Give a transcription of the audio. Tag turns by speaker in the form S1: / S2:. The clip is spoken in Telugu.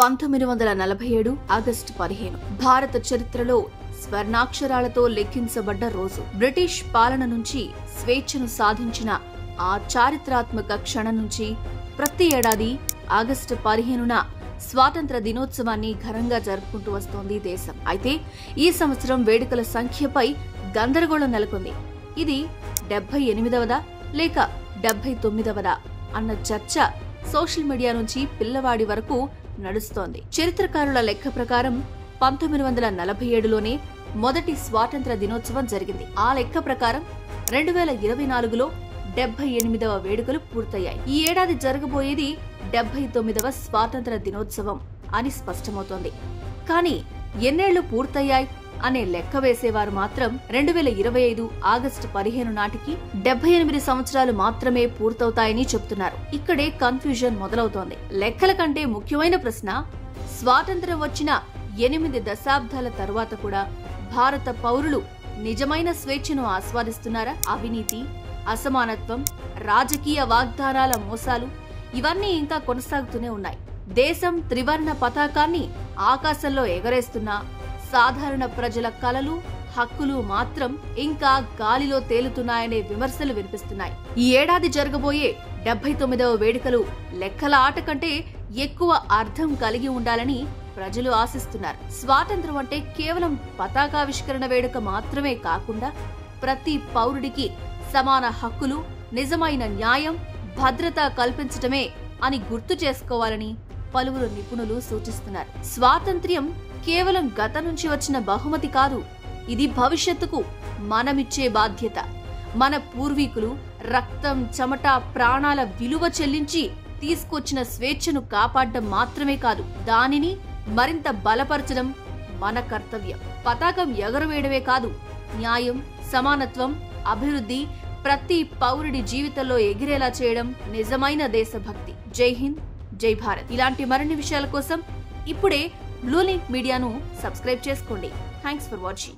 S1: 1947 ఆగస్టు 15 భారత చరిత్రలో స్వర్ణాక్షరాలతో లెక్కించబడ్డ రోజు. బ్రిటిష్ పాలన నుంచి స్వేచ్ఛను సాధించిన ఆ చారిత్రాత్మక క్షణం నుంచి ప్రతి ఏడాది ఆగస్టు 15న స్వాతంత్ర దినోత్సవాన్ని ఘనంగా జరుపుకుంటూ వస్తోంది దేశం. అయితే ఈ సంవత్సరం వేడుకల సంఖ్యపై గందరగోళం నెలకొంది. ఇది 78వదా లేక 79వదా అన్న చర్చ సోషల్ మీడియా నుంచి పిల్లవాడి వరకు నడుస్తోంది. చరిత్రకారుల లెక్క ప్రకారం 1947లోనే మొదటి స్వాతంత్ర దినోత్సవం జరిగింది. ఆ లెక్క ప్రకారం 2024లో 78వ వేడుకలు పూర్తయ్యాయి. ఈ ఏడాది జరగబోయేది 79వ స్వాతంత్ర దినోత్సవం అని స్పష్టమవుతోంది. కానీ ఎన్నేళ్లు పూర్తయ్యాయి అనే లెక్క వేసేవారు మాత్రం 2025 ఆగస్టు 15 నాటికి 78 సంవత్సరాలు మాత్రమే పూర్తవుతాయని చెబుతున్నారు. ఇక్కడే కన్ఫ్యూజన్ మొదలవుతోంది. లెక్కల కంటే ముఖ్యమైన ప్రశ్న, స్వాతంత్ర్యం వచ్చిన 8 దశాబ్దాల తర్వాత కూడా భారత పౌరులు నిజమైన స్వేచ్ఛను ఆస్వాదిస్తున్నారా? అవినీతి, అసమానత్వం, రాజకీయ వాగ్దానాల మోసాలు ఇవన్నీ ఇంకా కొనసాగుతూనే ఉన్నాయి. దేశం త్రివర్ణ పతాకాన్ని ఆకాశంలో ఎగరేస్తున్నా సాధారణ ప్రజల కలలు, హక్కులు మాత్రం ఇంకా గాలిలో తేలుతున్నాయనే విమర్శలు వినిపిస్తున్నాయి. ఈ ఏడాది జరగబోయే 79వ వేడుకలు లెక్కల ఆట కంటే ఎక్కువ అర్థం కలిగి ఉండాలని ప్రజలు ఆశిస్తున్నారు. స్వాతంత్ర్యం అంటే కేవలం పతాకావిష్కరణ వేడుక మాత్రమే కాకుండా ప్రతి పౌరుడికి సమాన హక్కులు, నిజమైన న్యాయం, భద్రత కల్పించటమే అని గుర్తు చేసుకోవాలని పలువురు నిపుణులు సూచిస్తున్నారు. స్వాతంత్ర్యం కేవలం గత నుంచి వచ్చిన బహుమతి కాదు, ఇది భవిష్యత్తుకు మనమిచ్చే బాధ్యత. మన పూర్వీకులు రక్తం, చెమట, ప్రాణాల విలువ చెల్లించి తీసుకొచ్చిన స్వేచ్ఛను కాపాడడం మాత్రమే కాదు, దానిని మరింత బలపరచడం మన కర్తవ్యం. పతాకం ఎగరవేయడమే కాదు, న్యాయం, సమానత్వం, అభివృద్ధి ప్రతి పౌరుడి జీవితంలో ఎగిరేలా చేయడం నిజమైన దేశభక్తి. జై హింద్, జై భారత్. ఇలాంటి మరిన్ని విషయాల కోసం ఇప్పుడే బ్లూ లింక్ మీడియాను సబ్స్క్రైబ్ చేసుకోండి. Thanks for watching.